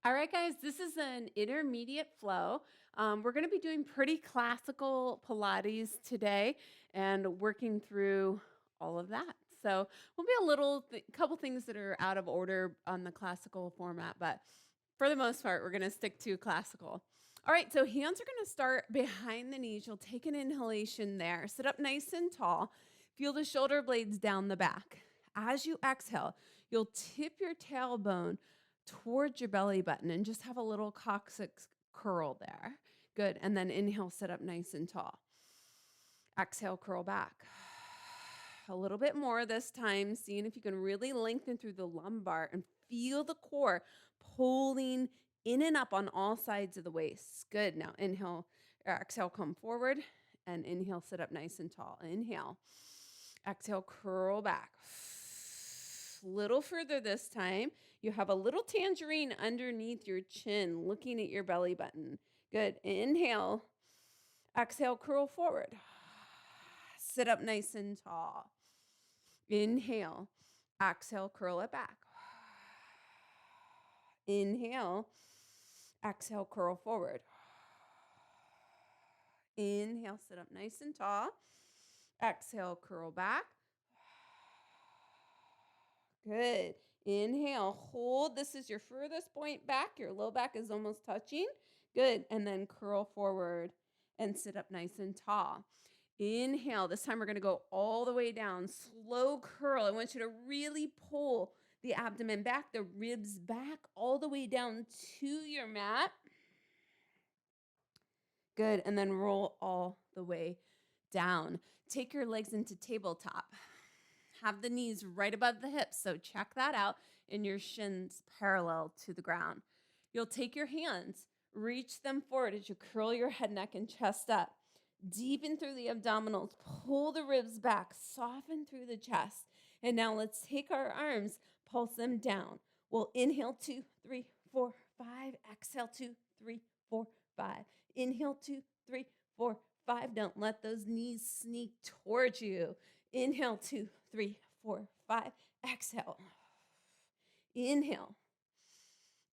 All right, guys, this is an intermediate flow. We're going to be doing pretty classical Pilates today and working through all of that. So we'll be couple things that are out of order on the classical format, but for the most part, we're going to stick to classical. All right, so hands are going to start behind the knees. You'll take an inhalation there. Sit up nice and tall. Feel the shoulder blades down the back. As you exhale, you'll tip your tailbone towards your belly button and just have a little coccyx curl there. Good. And then inhale, sit up nice and tall. Exhale, curl back. A little bit more this time, seeing if you can really lengthen through the lumbar and feel the core pulling in and up on all sides of the waist. Good. Now inhale, or exhale, come forward and inhale, sit up nice and tall. Inhale. Exhale, curl back. Little further this time. You have a little tangerine underneath your chin, looking at your belly button. Good. Inhale. Exhale, curl forward. Sit up nice and tall. Inhale. Exhale, curl it back. Inhale. Exhale, curl forward. Inhale, sit up nice and tall. Exhale, curl back. Good. Inhale, hold. This is your furthest point back. Your low back is almost touching. Good. And then curl forward and sit up nice and tall. Inhale. This time we're going to go all the way down. Slow curl. I want you to really pull the abdomen back, the ribs back, all the way down to your mat. Good. And then roll all the way down. Take your legs into tabletop. Have the knees right above the hips. So check that out, and your shins parallel to the ground. You'll take your hands, reach them forward as you curl your head, neck, and chest up. Deepen through the abdominals. Pull the ribs back. Soften through the chest. And now let's take our arms, pulse them down. We'll inhale 2, 3, 4, 5. Exhale 2, 3, 4, 5. Inhale 2, 3, 4, 5. Don't let those knees sneak towards you. Inhale 2, 3, 4, 5. Exhale. Inhale.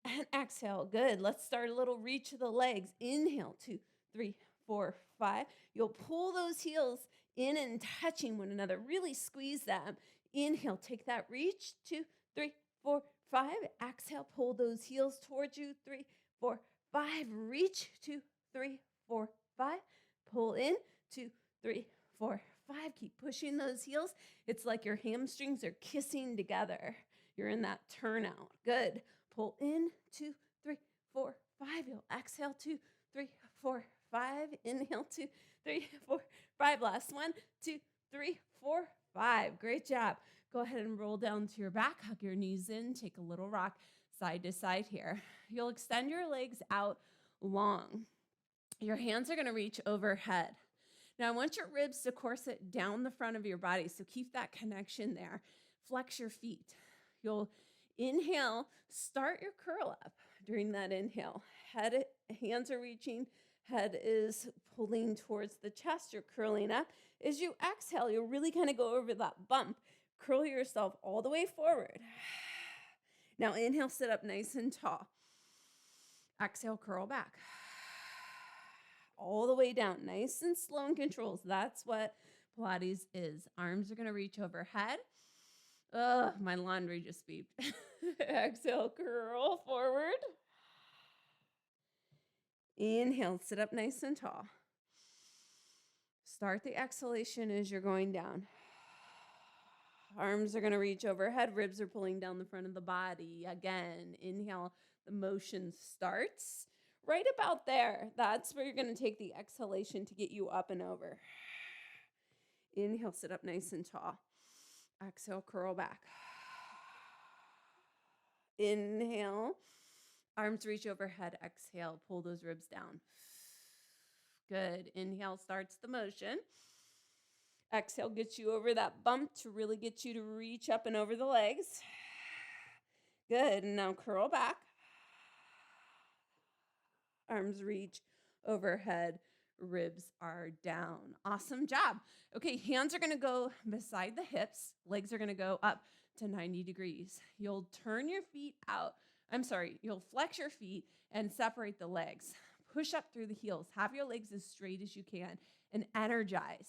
And exhale. Good. Let's start a little reach of the legs. Inhale 2, 3, 4, 5. You'll pull those heels in and touching one another. Really squeeze them. Inhale. Take that reach. 2, 3, 4, 5. Exhale. Pull those heels towards you. 3, 4, 5. Reach. 2, 3, 4, 5. Pull in. 2, 3, 4, 5. Keep pushing those heels. It's like your hamstrings are kissing together. You're in that turnout. Good. Pull in. 2, 3, 4, 5. You'll exhale. 2, 3, 4, 5. Inhale. 2, 3, 4, 5. Last one. 2, 3, 4, 5. Great job. Go ahead and roll down to your back. Hug your knees in. Take a little rock side to side here. You'll extend your legs out long. Your hands are going to reach overhead. Now, I want your ribs to corset down the front of your body, so keep that connection there. Flex your feet. You'll inhale, start your curl up during that inhale. Hands are reaching, head is pulling towards the chest. You're curling up. As you exhale, you'll really kind of go over that bump. Curl yourself all the way forward. Now, inhale, sit up nice and tall. Exhale, curl back. All the way down, nice and slow and controls. That's what Pilates is. Arms are going to reach overhead. Ugh, my laundry just beeped. Exhale, curl forward. Inhale, sit up nice and tall. Start the exhalation as you're going down. Arms are going to reach overhead. Ribs are pulling down the front of the body. Again, inhale, the motion starts. Right about there. That's where you're going to take the exhalation to get you up and over. Inhale, sit up nice and tall. Exhale, curl back. Inhale, arms reach overhead. Exhale, pull those ribs down. Good. Inhale starts the motion. Exhale gets you over that bump to really get you to reach up and over the legs. Good. And now curl back. Arms reach overhead, ribs are down. Awesome job. Okay, hands are going to go beside the hips. Legs are going to go up to 90 degrees. You'll turn your feet out You'll flex your feet and separate the legs. Push up through the heels. Have your legs as straight as you can and energize.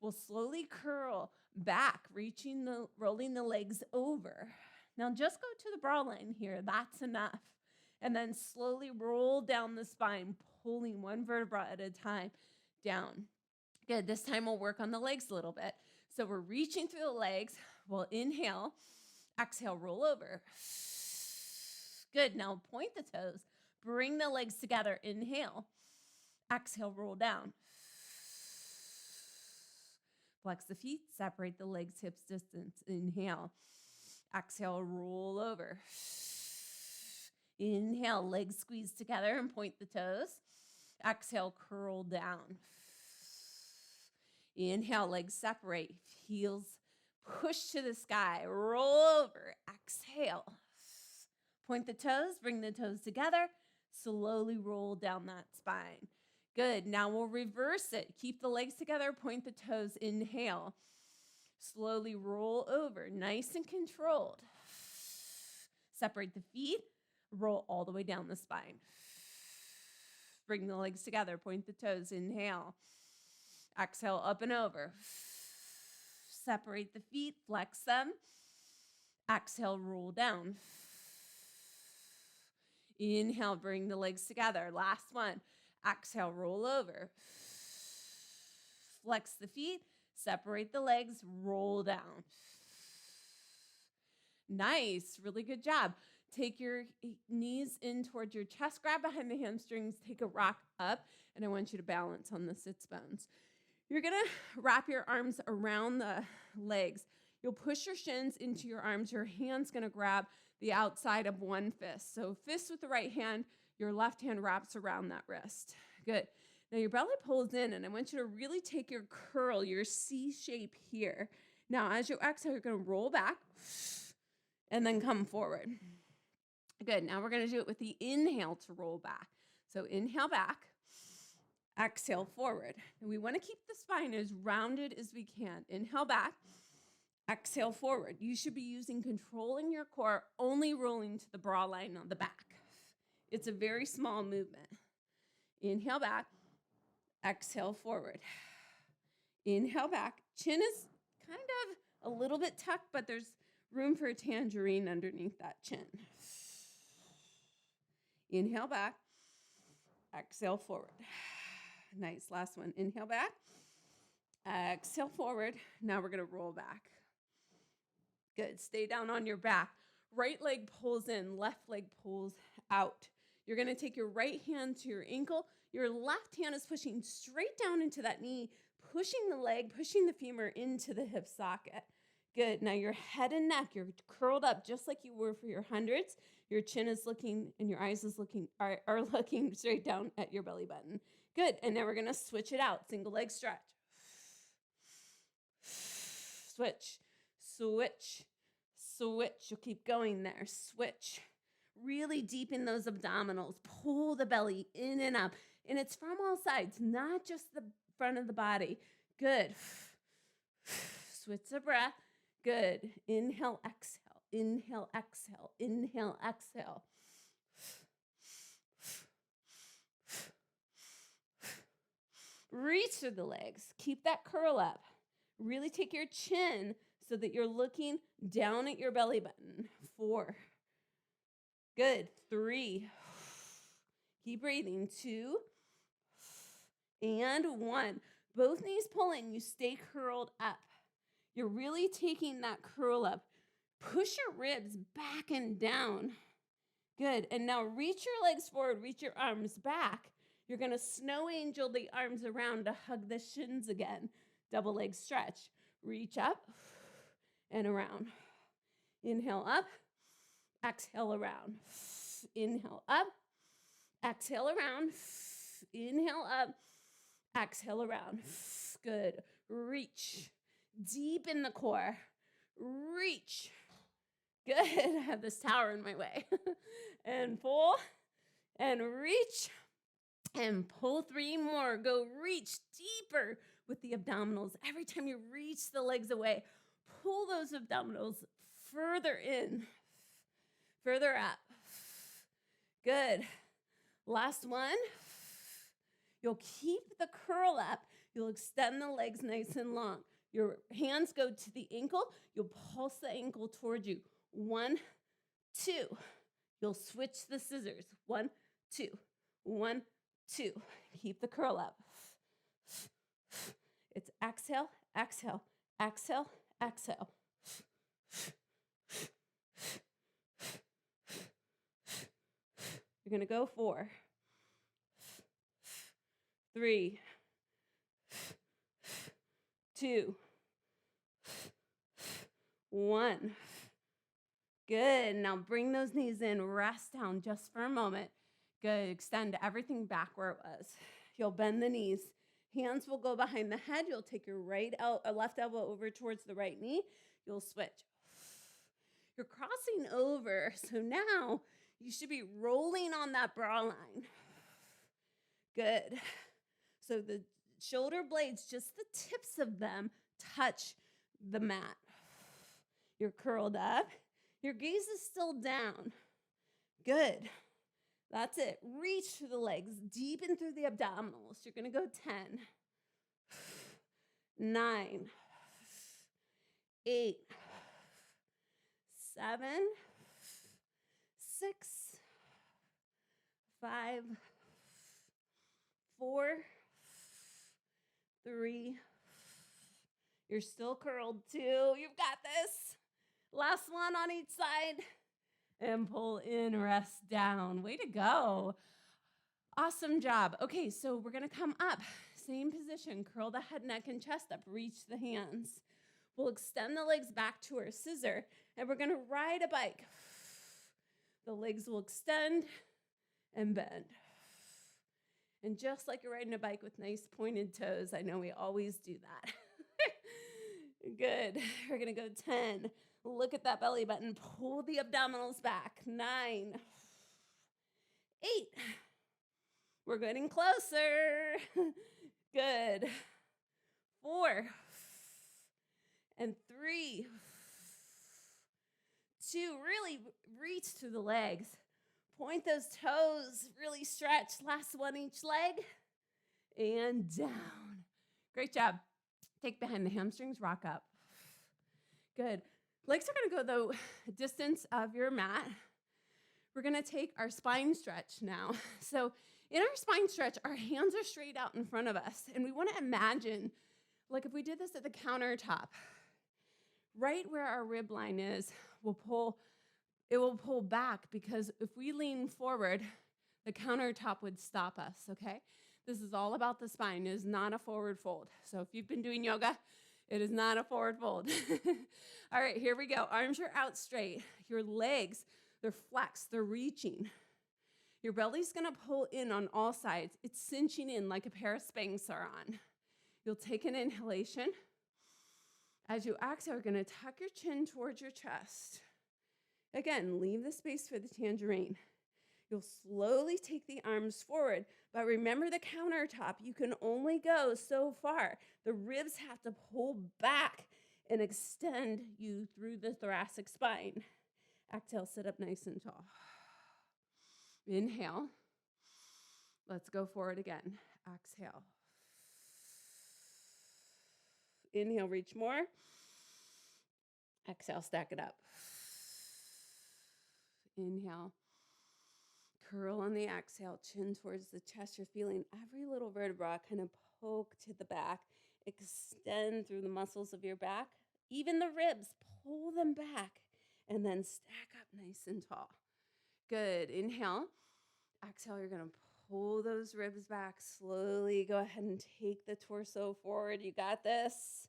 We'll slowly curl back, rolling the legs over. Now just go to the bra line here. That's enough. And then slowly roll down the spine, pulling one vertebra at a time down. Good. This time we'll work on the legs a little bit. So we're reaching through the legs. We'll inhale, exhale, roll over. Good. Now point the toes. Bring the legs together. Inhale. Exhale, roll down. Flex the feet. Separate the legs, hips distance. Inhale. Exhale, roll over. Inhale, legs squeeze together and point the toes. Exhale, curl down. Inhale, legs separate. Heels push to the sky. Roll over. Exhale. Point the toes. Bring the toes together. Slowly roll down that spine. Good. Now we'll reverse it. Keep the legs together. Point the toes. Inhale. Slowly roll over. Nice and controlled. Separate the feet. Roll all the way down the spine. Bring the legs together. Point the toes. Inhale. Exhale, up and over. Separate the feet. Flex them. Exhale, roll down. Inhale, bring the legs together. Last one. Exhale, roll over. Flex the feet. Separate the legs. Roll down. Nice. Really good job. Take your knees in towards your chest. Grab behind the hamstrings. Take a rock up. And I want you to balance on the sits bones. You're going to wrap your arms around the legs. You'll push your shins into your arms. Your hand's going to grab the outside of one fist. So fist with the right hand, your left hand wraps around that wrist. Good. Now your belly pulls in, and I want you to really take your curl, your C shape here. Now as you exhale, you're going to roll back and then come forward. Good. Now we're going to do it with the inhale to roll back. So inhale back. Exhale forward. And we want to keep the spine as rounded as we can. Inhale back. Exhale forward. You should be using controlling your core, only rolling to the bra line on the back. It's a very small movement. Inhale back. Exhale forward. Inhale back. Chin is kind of a little bit tucked, but there's room for a tangerine underneath that chin. Inhale back. Exhale forward. Nice. Last one. Inhale back. Exhale forward. Now we're going to roll back. Good. Stay down on your back. Right leg pulls in. Left leg pulls out. You're going to take your right hand to your ankle. Your left hand is pushing straight down into that knee, pushing the leg, pushing the femur into the hip socket. Good. Now your head and neck, you're curled up just like you were for your hundreds. Your chin is looking and your eyes are looking straight down at your belly button. Good. And now we're going to switch it out. Single leg stretch. Switch, switch, switch. You'll keep going there. Switch. Really deepen those abdominals. Pull the belly in and up. And it's from all sides, not just the front of the body. Good. Switch the breath. Good. Inhale, exhale. Inhale, exhale. Inhale, exhale. Reach through the legs. Keep that curl up. Really take your chin so that you're looking down at your belly button. 4. Good. 3. Keep breathing. 2. And 1. Both knees pull in. You stay curled up. You're really taking that curl up. Push your ribs back and down. Good. And now reach your legs forward. Reach your arms back. You're going to snow angel the arms around to hug the shins again. Double leg stretch. Reach up and around. Inhale up. Exhale around. Inhale up. Exhale around. Inhale up. Exhale around. Good. Reach. Deep in the core. Reach. Good. I have this tower in my way. And pull. And reach. And pull 3 more. Go reach deeper with the abdominals. Every time you reach the legs away, pull those abdominals further in, further up. Good. Last one. You'll keep the curl up. You'll extend the legs nice and long. Your hands go to the ankle. You'll pulse the ankle towards you. 1, 2. You'll switch the scissors. 1, 2. 1, 2. Keep the curl up. It's exhale, exhale, exhale, exhale. You're going to go 4, 3, 2, 1. Good. Now bring those knees in. Rest down just for a moment. Good. Extend everything back where it was. You'll bend the knees. Hands will go behind the head. You'll take your left elbow over towards the right knee. You'll switch. You're crossing over. So now you should be rolling on that bra line. Good. So the shoulder blades, just the tips of them, touch the mat. You're curled up. Your gaze is still down. Good. That's it. Reach through the legs, deepen through the abdominals. You're going to go 10, 9, 8, 7, 6, 5, 4, 3. You're still curled. 2. You've got this. Last one on each side. And pull in, rest down. Way to go. Awesome job. Okay, so we're going to come up. Same position. Curl the head, neck, and chest up. Reach the hands. We'll extend the legs back to our scissor, and we're going to ride a bike. The legs will extend and bend. And just like you're riding a bike with nice pointed toes, I know we always do that. Good. We're going to go 10. Look at that belly button. Pull the abdominals back. 9, 8. We're getting closer. Good. 4 and 3, 2. Really reach through the legs. Point those toes. Really stretch. Last one each leg. And down. Great job. Take behind the hamstrings. Rock up. Good. Legs are going to go the distance of your mat. We're going to take our spine stretch now. So in our spine stretch, our hands are straight out in front of us. And we want to imagine, like if we did this at the countertop, right where our rib line is, it will pull back, because if we lean forward, the countertop would stop us, okay? This is all about the spine. It is not a forward fold. So if you've been doing yoga, it is not a forward fold. All right, here we go. Arms are out straight. Your legs, they're flexed. They're reaching. Your belly's going to pull in on all sides. It's cinching in like a pair of Spanx are on. You'll take an inhalation. As you exhale, you're going to tuck your chin towards your chest. Again, leave the space for the tangerine. You'll slowly take the arms forward, but remember the countertop. You can only go so far. The ribs have to pull back and extend you through the thoracic spine. Exhale, sit up nice and tall. Inhale. Let's go forward again. Exhale. Inhale, reach more. Exhale, stack it up. Inhale. Curl on the exhale, chin towards the chest. You're feeling every little vertebra kind of poke to the back. Extend through the muscles of your back. Even the ribs, pull them back. And then stack up nice and tall. Good. Inhale. Exhale, you're going to pull those ribs back slowly. Go ahead and take the torso forward. You got this.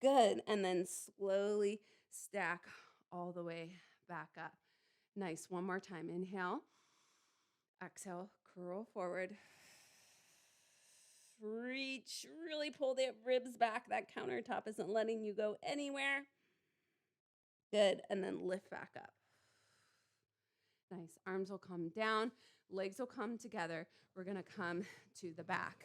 Good. And then slowly stack all the way back up. Nice. One more time. Inhale. Exhale, curl forward. Reach, really pull the ribs back. That countertop isn't letting you go anywhere. Good, and then lift back up. Nice, arms will come down, legs will come together. We're gonna come to the back.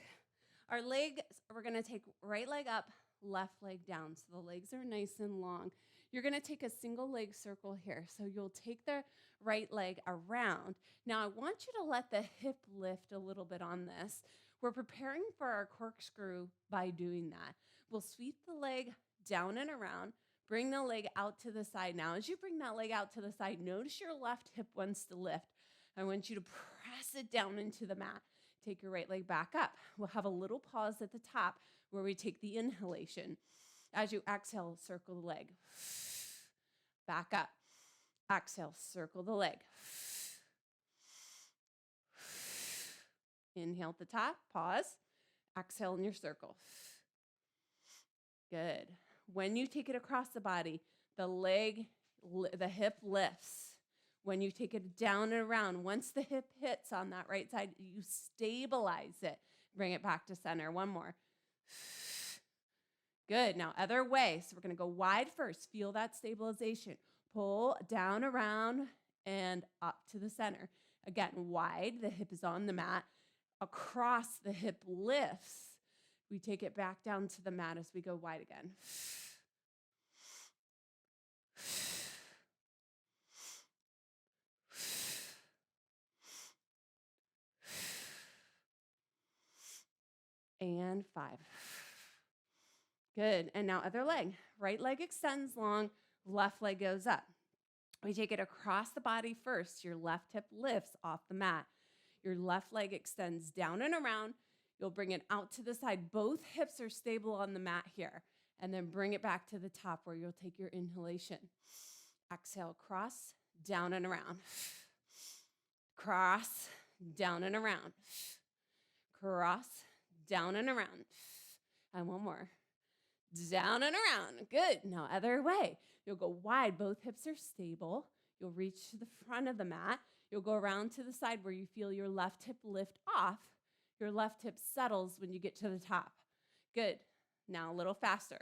Our legs, we're gonna take right leg up, left leg down. So the legs are nice and long. You're going to take a single leg circle here. So you'll take the right leg around. Now I want you to let the hip lift a little bit on this. We're preparing for our corkscrew by doing that. We'll sweep the leg down and around, bring the leg out to the side. Now, as you bring that leg out to the side, notice your left hip wants to lift. I want you to press it down into the mat. Take your right leg back up. We'll have a little pause at the top where we take the inhalation. As you exhale, circle the leg. Back up. Exhale, circle the leg. Inhale at the top, pause. Exhale in your circle. Good. When you take it across the body, the hip lifts. When you take it down and around, once the hip hits on that right side, you stabilize it. Bring it back to center. One more. Good. Now, other way. So we're going to go wide first. Feel that stabilization. Pull down, around, and up to the center. Again, wide. The hip is on the mat. Across, the hip lifts. We take it back down to the mat as we go wide again. And 5. Good. And now other leg. Right leg extends long, left leg goes up. We take it across the body first. Your left hip lifts off the mat. Your left leg extends down and around. You'll bring it out to the side. Both hips are stable on the mat here. And then bring it back to the top where you'll take your inhalation. Exhale, cross, down and around. Cross, down and around. Cross, down and around. And one more. Down and around. Good. Now, other way. You'll go wide. Both hips are stable. You'll reach to the front of the mat. You'll go around to the side where you feel your left hip lift off. Your left hip settles when you get to the top. Good. Now, a little faster.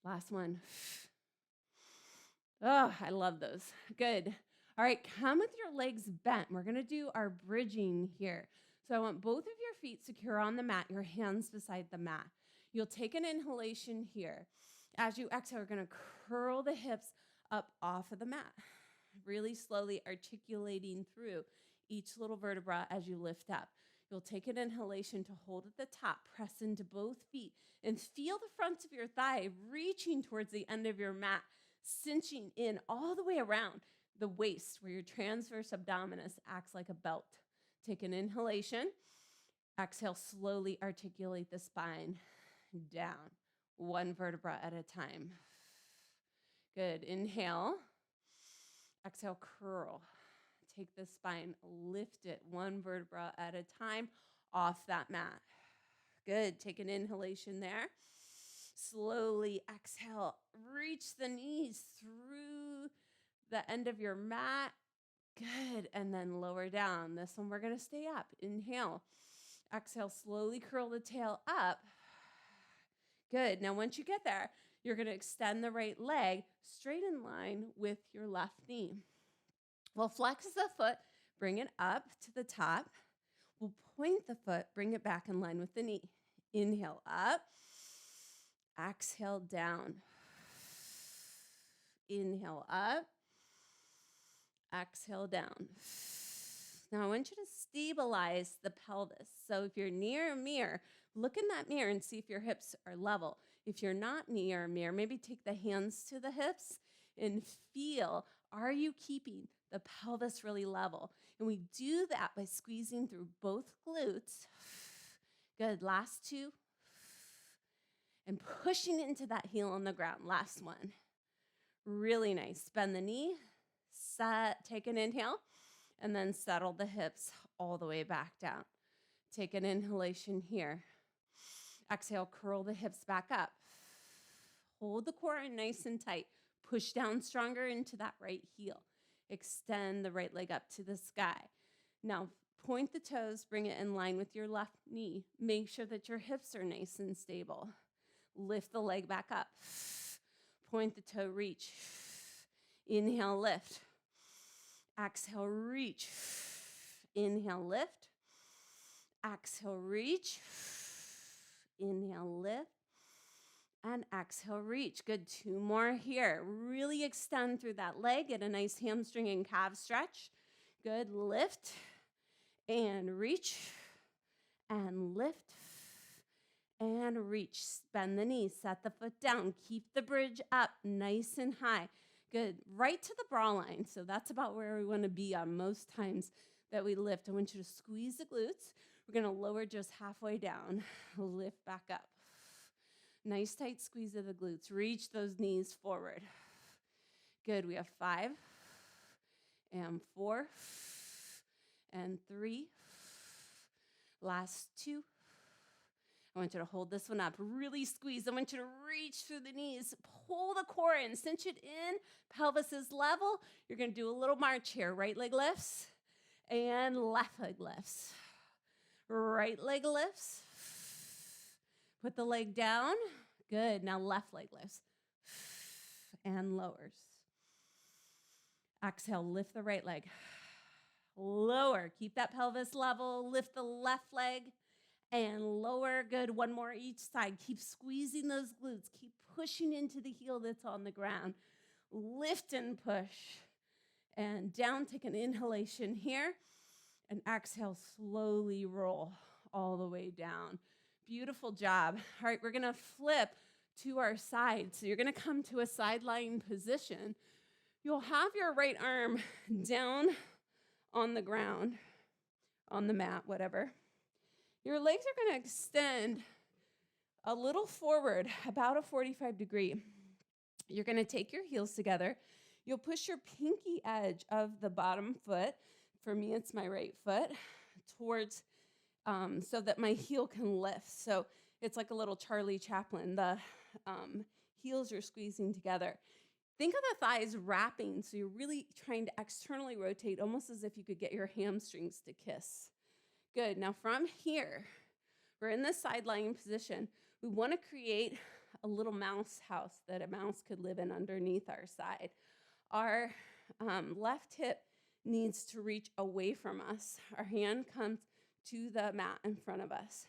Last one. Oh, I love those. Good. All right, come with your legs bent. We're going to do our bridging here. So I want both of your feet secure on the mat, your hands beside the mat. You'll take an inhalation here. As you exhale, you're going to curl the hips up off of the mat, really slowly articulating through each little vertebra as you lift up. You'll take an inhalation to hold at the top, press into both feet, and feel the front of your thigh reaching towards the end of your mat, cinching in all the way around the waist where your transverse abdominis acts like a belt. Take an inhalation. Exhale, slowly articulate the spine down, one vertebra at a time. Good. Inhale. Exhale, curl. Take the spine, lift it one vertebra at a time off that mat. Good. Take an inhalation there. Slowly exhale. Reach the knees through the end of your mat. Good. And then lower down. This one we're going to stay up. Inhale. Exhale. Slowly curl the tail up. Good. Now, once you get there, you're going to extend the right leg straight in line with your left knee. We'll flex the foot, bring it up to the top. We'll point the foot, bring it back in line with the knee. Inhale up. Exhale down. Inhale up. Exhale down. Now, I want you to stabilize the pelvis. So if you're near a mirror, look in that mirror and see if your hips are level. If you're not near a mirror, maybe take the hands to the hips and feel, are you keeping the pelvis really level? And we do that by squeezing through both glutes. Good. Last two. And pushing into that heel on the ground. Last one. Really nice. Bend the knee. Take an inhale. And then settle the hips all the way back down. Take an inhalation here. Exhale, curl the hips back up. Hold the core in nice and tight. Push down stronger into that right heel. Extend the right leg up to the sky. Now, point the toes, bring it in line with your left knee. Make sure that your hips are nice and stable. Lift the leg back up. Point the toe, reach. Inhale, lift. Exhale, reach. Inhale, lift. Exhale, reach. Inhale, lift. And exhale, reach. Good. 2 more here. Really extend through that leg. Get a nice hamstring and calf stretch. Good. Lift and reach and lift and reach. Bend the knees. Set the foot down. Keep the bridge up nice and high. Good. Right to the bra line. So that's about where we want to be on most times that we lift. I want you to squeeze the glutes. We're going to lower just halfway down. Lift back up. Nice tight squeeze of the glutes. Reach those knees forward. Good. We have 5 and 4 and 3. Last 2. I want you to hold this one up. Really squeeze. I want you to reach through the knees. Pull the core in. Cinch it in. Pelvis is level. You're going to do a little march here. Right leg lifts and left leg lifts. Right leg lifts. Put the leg down. Good. Now left leg lifts and lowers. Exhale, lift the right leg. Lower. Keep that pelvis level. Lift the left leg and lower. Good. 1 more each side. Keep squeezing those glutes. Keep pushing into the heel that's on the ground. Lift and push. And down. Take an inhalation here. And exhale, slowly roll all the way down. Beautiful job. All right, we're going to flip to our side. So you're going to come to a side lying position. You'll have your right arm down on the ground, on the mat, whatever. Your legs are going to extend a little forward, about a 45 degree. You're going to take your heels together. You'll push your pinky edge of the bottom foot, for me it's my right foot, towards so that my heel can lift. So it's like a little Charlie Chaplin. The heels are squeezing together. Think of the thighs wrapping, so you're really trying to externally rotate, almost as if you could get your hamstrings to kiss. Good. Now from here, we're in this side lying position. We want to create a little mouse house that a mouse could live in underneath our side. Our left hip needs to reach away from us. Our hand comes to the mat in front of us.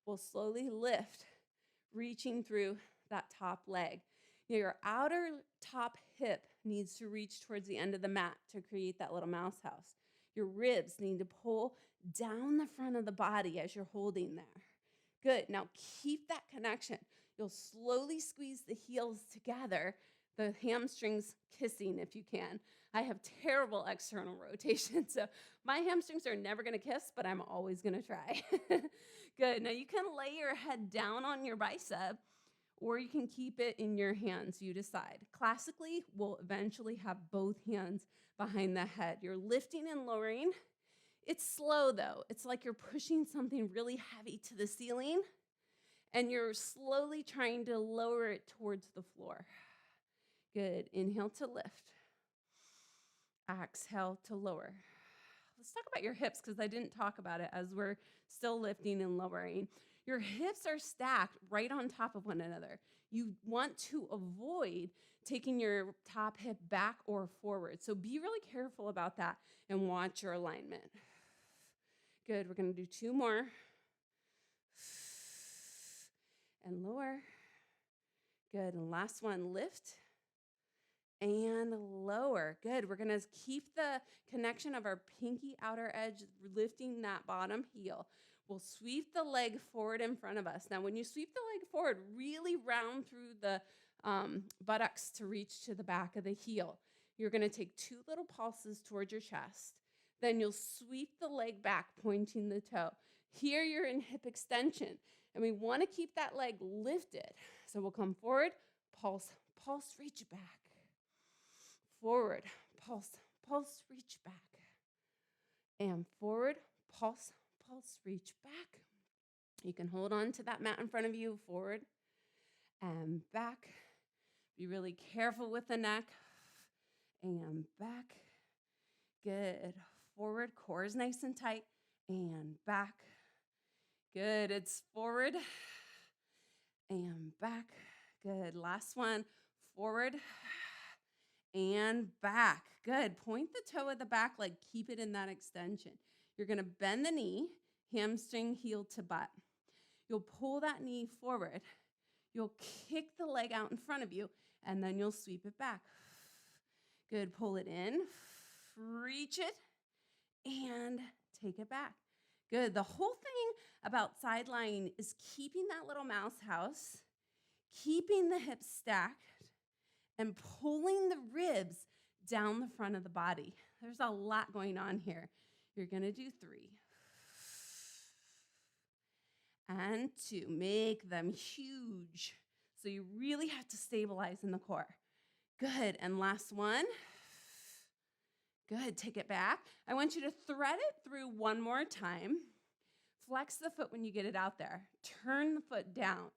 We'll slowly lift, reaching through that top leg. Your outer top hip needs to reach towards the end of the mat to create that little mouse house. Your ribs need to pull down the front of the body as you're holding there. Good. Now keep that connection. You'll slowly squeeze the heels together, the hamstrings kissing if you can. I have terrible external rotation, so my hamstrings are never going to kiss, but I'm always going to try. Good. Now you can lay your head down on your bicep, or you can keep it in your hands. You decide. Classically, we'll eventually have both hands behind the head. You're lifting and lowering. It's slow, though. It's like you're pushing something really heavy to the ceiling, and you're slowly trying to lower it towards the floor. Good. Inhale to lift. Exhale to lower. Let's talk about your hips, because I didn't talk about it as we're still lifting and lowering. Your hips are stacked right on top of one another. You want to avoid taking your top hip back or forward. So be really careful about that and watch your alignment. Good. We're going to do 2 more. And lower. Good. And last one, lift and lower. Good. We're going to keep the connection of our pinky outer edge, lifting that bottom heel. We'll sweep the leg forward in front of us. Now, when you sweep the leg forward, really round through the buttocks to reach to the back of the heel. You're going to take 2 little pulses towards your chest. Then you'll sweep the leg back, pointing the toe. Here you're in hip extension, and we want to keep that leg lifted. So we'll come forward, pulse, pulse, reach back. Forward, pulse, pulse, reach back. And forward, pulse, pulse, reach back. You can hold on to that mat in front of you, forward and back. Be really careful with the neck. And back. Good. Forward, core is nice and tight. And back. Good. It's forward and back. Good. Last one. Forward and back. Good. Point the toe of the back leg. Keep it in that extension. You're going to bend the knee, hamstring heel to butt. You'll pull that knee forward. You'll kick the leg out in front of you, and then you'll sweep it back. Good. Pull it in, reach it, and take it back. Good. The whole thing about side lying is keeping that little mouse house, keeping the hips stacked, and pulling the ribs down the front of the body. There's a lot going on here. You're going to do 3 and 2. Make them huge. So you really have to stabilize in the core. Good. And last one. Good. Take it back. I want you to thread it through one more time. Flex the foot when you get it out there. Turn the foot down.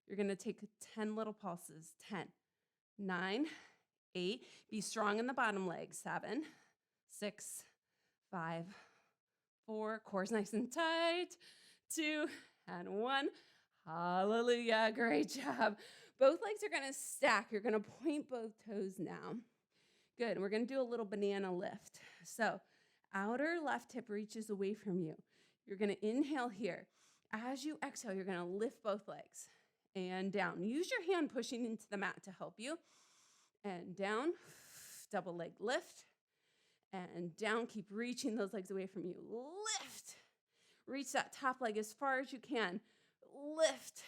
You're going to take 10 little pulses. 10, 9, 8. Be strong in the bottom leg. 7, 6, 5, 4. Core's nice and tight. 2 and 1. Hallelujah. Great job. Both legs are going to stack. You're going to point both toes now. Good. We're going to do a little banana lift. So outer left hip reaches away from you. You're going to inhale here. As you exhale, you're going to lift both legs and down. Use your hand pushing into the mat to help you. And down, double leg lift. And down, keep reaching those legs away from you. Lift. Reach that top leg as far as you can. Lift.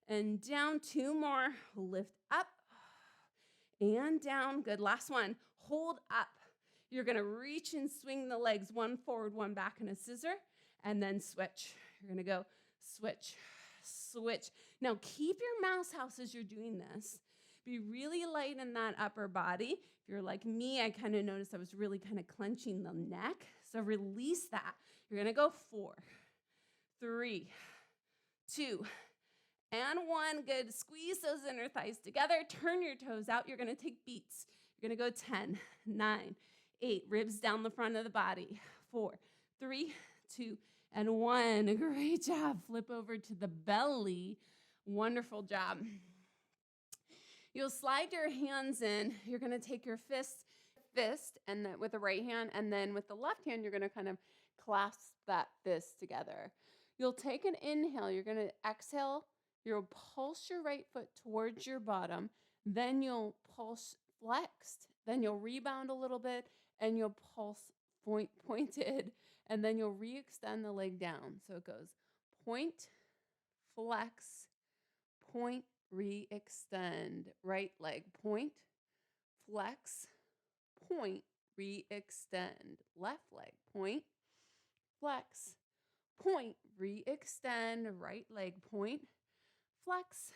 And down, 2 more. Lift up and down. Good. Last one. Hold up. You're going to reach and swing the legs, one forward, one back in a scissor, and then switch. You're going to go switch, switch. Now, keep your mouse house as you're doing this. Be really light in that upper body. If you're like me, I kind of noticed I was really kind of clenching the neck. So release that. You're going to go 4, 3, 2, and 1. Good. Squeeze those inner thighs together. Turn your toes out. You're going to take beats. You're going to go 10, 9, 8. Ribs down the front of the body. 4, 3, 2, and 1. Great job. Flip over to the belly. Wonderful job. You'll slide your hands in. You're going to take your fist and then with the right hand, and then with the left hand, you're going to kind of clasp that fist together. You'll take an inhale. You're going to exhale. You'll pulse your right foot towards your bottom. Then you'll pulse flexed. Then you'll rebound a little bit, and you'll pulse pointed, and then you'll re-extend the leg down. So it goes point, flex, point, re-extend. Right leg, point, flex, point, re-extend. Left leg, point, flex, point, re-extend. Right leg, point, flex,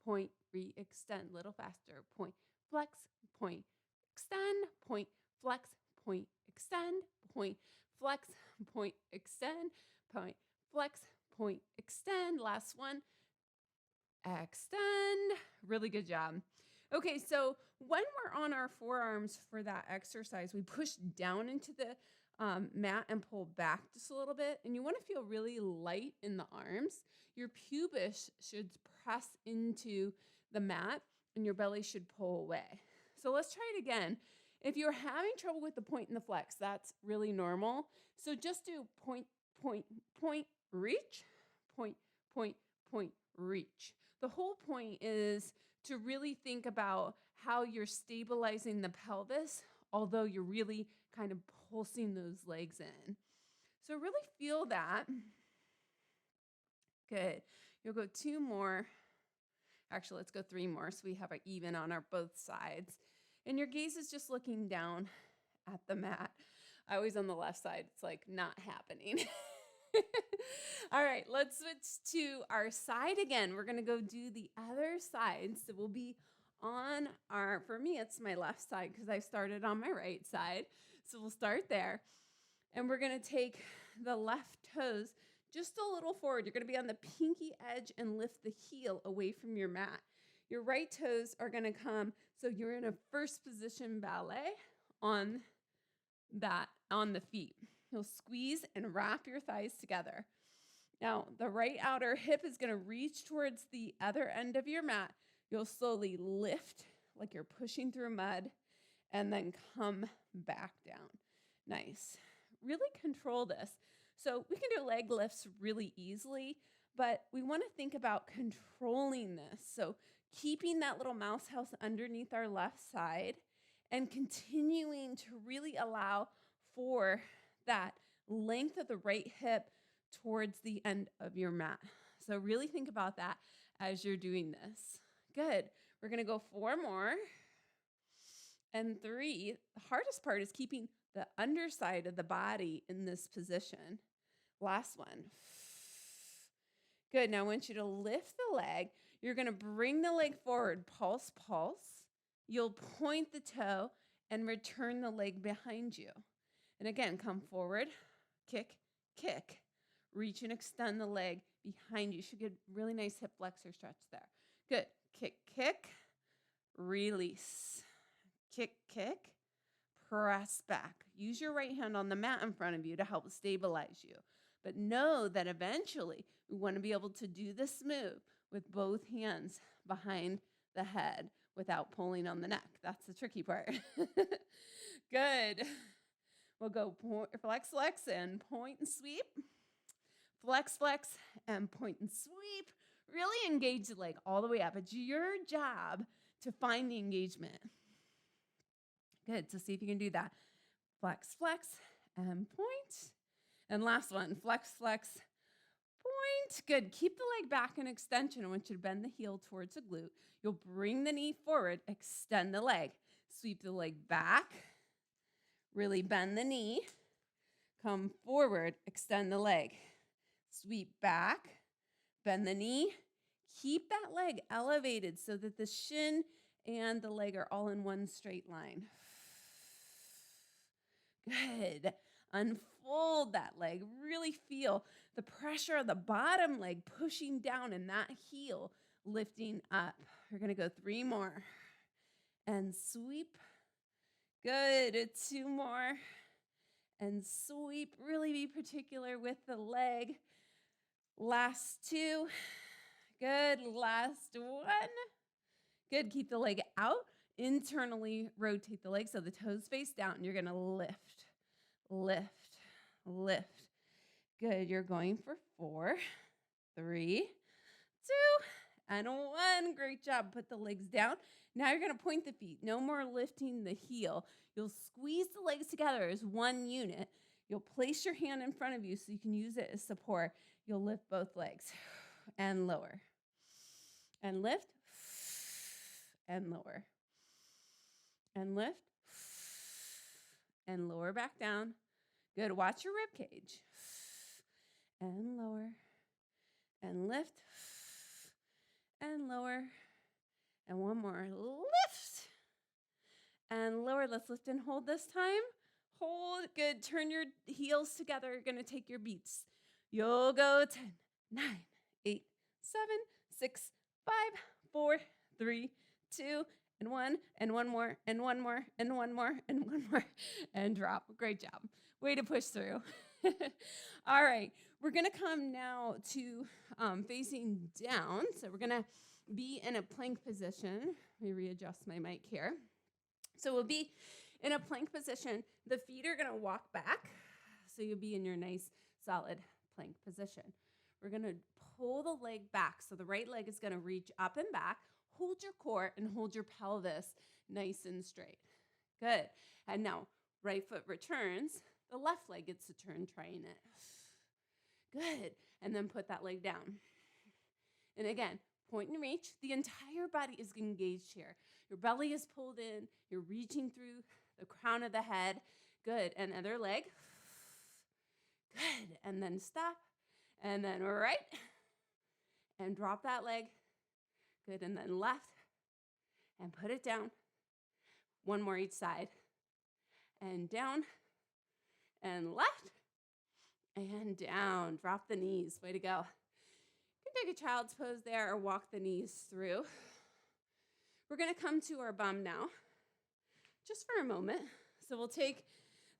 point, re-extend. Little faster. Point, flex, point, extend, point, flex, point, extend, point, flex, point, extend, point, flex, point, extend. Last one. Extend. Really good job. Okay, so when we're on our forearms for that exercise, we push down into the mat and pull back just a little bit. And you want to feel really light in the arms. Your pubis should press into the mat and your belly should pull away. So let's try it again. If you're having trouble with the point and the flex, that's really normal. So just do point, point, point, reach, point, point, point, reach. The whole point is to really think about how you're stabilizing the pelvis, although you're really kind of pulsing those legs in. So really feel that. Good. You'll go 2 more. Actually, let's go 3 more so we have an even on our both sides. And your gaze is just looking down at the mat. I always on the left side, it's like not happening. All right, let's switch to our side again. We're going to go do the other side. So we'll be on our, for me, it's my left side because I started on my right side. So we'll start there. And we're going to take the left toes just a little forward. You're going to be on the pinky edge and lift the heel away from your mat. Your right toes are going to come, so you're in a first position ballet on the feet. You'll squeeze and wrap your thighs together. Now, the right outer hip is going to reach towards the other end of your mat. You'll slowly lift like you're pushing through mud and then come back down. Nice. really control this. So we can do leg lifts really easily, but we want to think about controlling this. So keeping that little mouse house underneath our left side and continuing to really allow for that length of the right hip towards the end of your mat. So really think about that as you're doing this. Good. We're going to go 4 more. And 3, the hardest part is keeping the underside of the body in this position. Last one. Good. Now I want you to lift the leg. You're going to bring the leg forward, pulse, pulse. You'll point the toe and return the leg behind you. And again, come forward, kick, kick. Reach and extend the leg behind you. You should get really nice hip flexor stretch there. Good. Kick, kick, release. Kick, kick, press back. Use your right hand on the mat in front of you to help stabilize you. But know that eventually we want to be able to do this move with both hands behind the head without pulling on the neck. That's the tricky part. Good. We'll go flex, flex, and point and sweep. Flex, flex, and point and sweep. Really engage the leg all the way up. It's your job to find the engagement. Good. So see if you can do that. Flex, flex, and point. And last one, flex, flex, point. Good. Keep the leg back in extension. I want you to bend the heel towards the glute. You'll bring the knee forward, extend the leg. Sweep the leg back. Really bend the knee. Come forward, extend the leg. Sweep back, bend the knee. Keep that leg elevated so that the shin and the leg are all in one straight line. Good. Unfold that leg. Really feel the pressure of the bottom leg pushing down and that heel lifting up. We're going to go 3 more. And sweep. Good. 2 more. And sweep. Really be particular with the leg. Last 2. Good. Last 1. Good. Keep the leg out. Internally rotate the leg so the toes face down. You're going to lift, lift, lift. Good. You're going for 4, 3, 2, and 1. Great job. Put the legs down. Now you're going to point the feet. No more lifting the heel. You'll squeeze the legs together as one unit. You'll place your hand in front of you so you can use it as support. You'll lift both legs and lower. And lift and lower. And lift and lower back down. Good. Watch your rib cage. And lower and lift and lower. And 1 more. Lift and lower. Let's lift and hold this time. Hold. Good. Turn your heels together. You're going to take your beats. You'll go 10, 9, 8, 7, 6, 5, 4, 3, 2, and 1, and 1 more, and 1 more, and 1 more, and 1 more, and drop. Great job. Way to push through. All right. We're going to come now to facing down. So we're going to be in a plank position. Let me readjust my mic here. So we'll be in a plank position. The feet are going to walk back. So you'll be in your nice, solid plank position. We're going to pull the leg back. So the right leg is going to reach up and back. Hold your core and hold your pelvis nice and straight. Good. And now, right foot returns. The left leg gets to turn, trying it. Good. And then put that leg down. And again, point and reach. The entire body is engaged here. Your belly is pulled in. You're reaching through the crown of the head. Good. And other leg. Good. And then stop. And then right. And drop that leg. Good. And then left. And put it down. 1 more each side. And down. And left. And down. Drop the knees. Way to go. You can take a child's pose there or walk the knees through. We're going to come to our bum now, just for a moment. So we'll take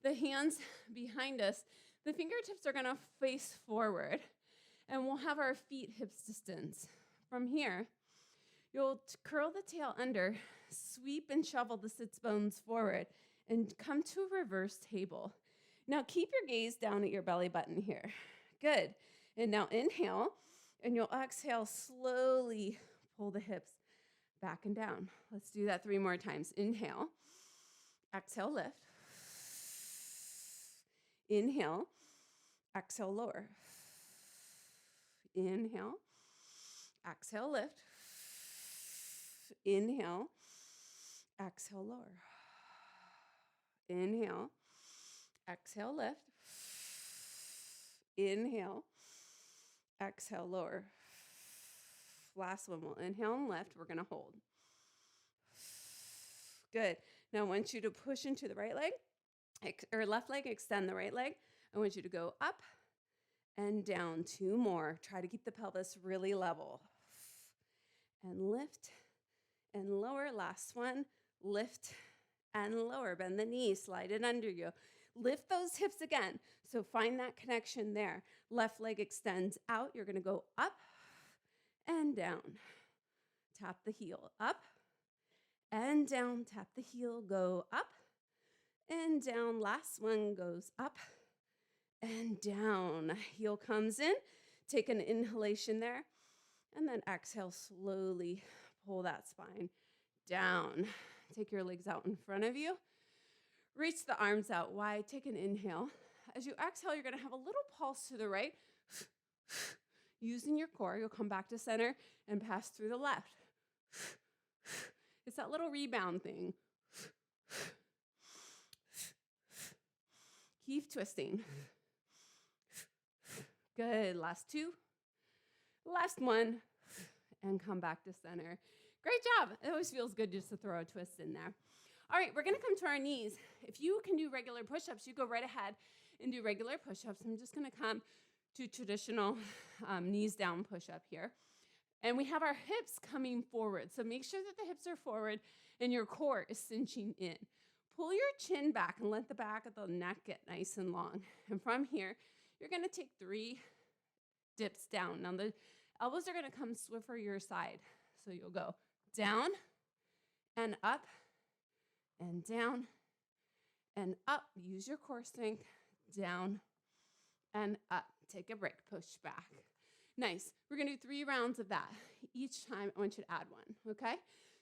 the hands behind us. The fingertips are going to face forward, and we'll have our feet hips distance. From here, you'll curl the tail under, sweep and shovel the sits bones forward, and come to a reverse table. Now keep your gaze down at your belly button here. Good. And now inhale, and you'll exhale, slowly pull the hips back and down. Let's do that 3 more times. Inhale, exhale, lift. Inhale, exhale, lower. Inhale, exhale, lift. Inhale, exhale, lower. Inhale, exhale, lift. Inhale, exhale, lower. Last one, we'll inhale and lift. We're going to hold. Good. Now I want you to push into the right leg, or left leg, extend the right leg. I want you to go up and down. 2 more. Try to keep the pelvis really level. And lift and lower. Last one. Lift and lower. Bend the knees. Slide it under you. Lift those hips again. So find that connection there. Left leg extends out. You're going to go up and down. Tap the heel. Up and down. Tap the heel. Go up and down. Last one goes up and down. Heel comes in. Take an inhalation there. And then exhale, slowly pull that spine down. Take your legs out in front of you. Reach the arms out wide. Take an inhale. As you exhale, you're going to have a little pulse to the right. Using your core, you'll come back to center and pass through the left. It's that little rebound thing. Keep twisting. Good. Last 2. Last one. And come back to center. Great job. It always feels good just to throw a twist in there. All right, we're going to come to our knees. If you can do regular push-ups, you go right ahead and do regular push-ups. I'm just going to come to traditional knees down push-up here. And we have our hips coming forward. So make sure that the hips are forward and your core is cinching in. Pull your chin back and let the back of the neck get nice and long. And from here, you're going to take 3 dips down. Now the elbows are going to come Swiffer your side. So you'll go down and up and down and up. Use your core strength. Down and up. Take a break. Push back. Nice. We're going to do 3 rounds of that. Each time, I want you to add 1, okay?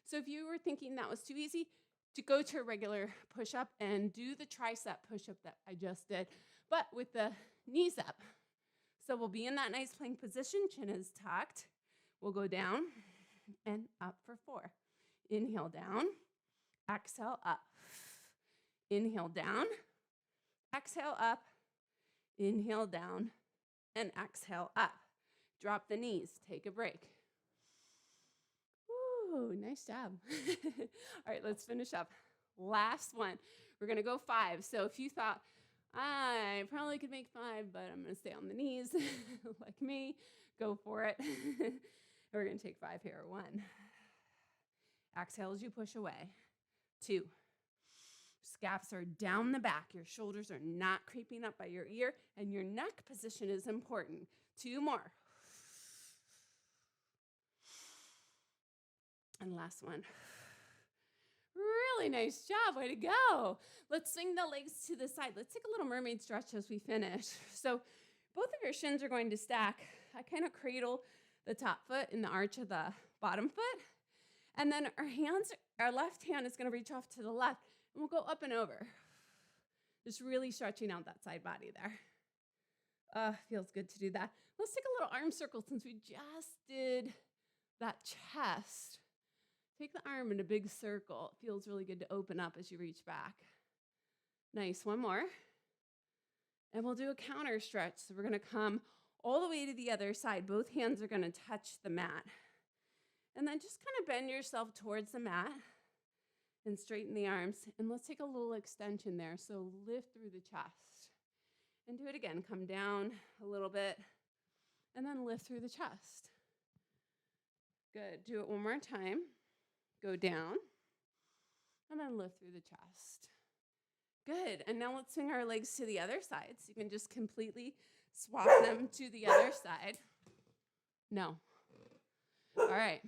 So if you were thinking that was too easy, to go to a regular push-up and do the tricep push-up that I just did, but with the knees up. So we'll be in that nice plank position. Chin is tucked. We'll go down and up for 4. Inhale down. Exhale up. Inhale down. Exhale up. Inhale down. And exhale up. Drop the knees. Take a break. Ooh, nice job. All right, let's finish up. Last one. We're going to go 5. So if you thought, I probably could make 5, but I'm going to stay on the knees like me, go for it. We're going to take 5 here. 1. Exhale as you push away. 2. Scaps are down the back. Your shoulders are not creeping up by your ear, and your neck position is important. 2 more. And last one. Really nice job. Way to go. Let's swing the legs to the side. Let's take a little mermaid stretch as we finish. So both of your shins are going to stack. I kind of cradle the top foot in the arch of the bottom foot. And then our left hand is going to reach off to the left, and we'll go up and over. Just really stretching out that side body there. Feels good to do that. Let's take a little arm circle since we just did that chest. Take the arm in a big circle. It feels really good to open up as you reach back. Nice. 1 more. And we'll do a counter stretch. So we're going to come all the way to the other side. Both hands are going to touch the mat. And then just kind of bend yourself towards the mat and straighten the arms. And let's take a little extension there. So lift through the chest. And do it again. Come down a little bit and then lift through the chest. Good. Do it 1 more time. Go down and then lift through the chest. Good. And now let's swing our legs to the other side. So you can just completely swap them to the other side. No. All right.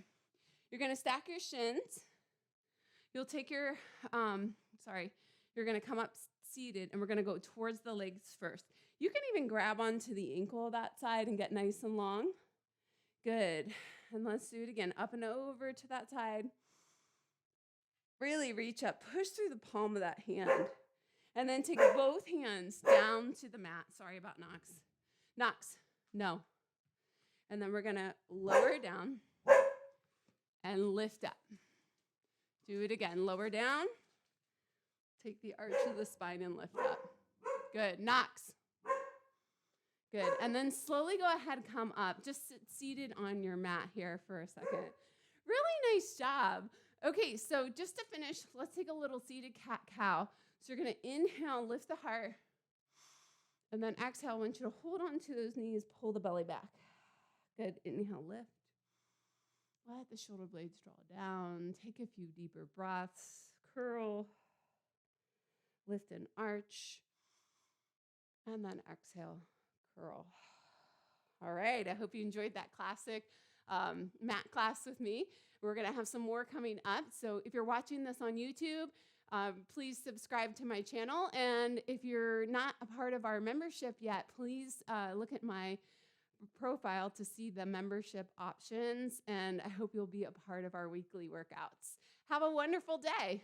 You're going to stack your shins. You'll take your, you're going to come up seated, and we're going to go towards the legs first. You can even grab onto the ankle of that side and get nice and long. Good. And let's do it again. Up and over to that side. Really reach up. Push through the palm of that hand. And then take both hands down to the mat. Sorry about Knox. Knox. No. And then we're going to lower down and lift up. Do it again. Lower down. Take the arch of the spine and lift up. Good. Knox. Good. And then slowly go ahead, come up. Just sit seated on your mat here for a second. Really nice job. Okay, so just to finish, let's take a little seated cat-cow. So you're going to inhale, lift the heart. And then exhale, I want you to hold on to those knees, pull the belly back. Good. Inhale, lift. Let the shoulder blades draw down. Take a few deeper breaths. Curl. Lift and arch. And then exhale, curl. All right. I hope you enjoyed that classic mat class with me. We're going to have some more coming up. So if you're watching this on YouTube, please subscribe to my channel. And if you're not a part of our membership yet, please look at my profile to see the membership options. And I hope you'll be a part of our weekly workouts. Have a wonderful day.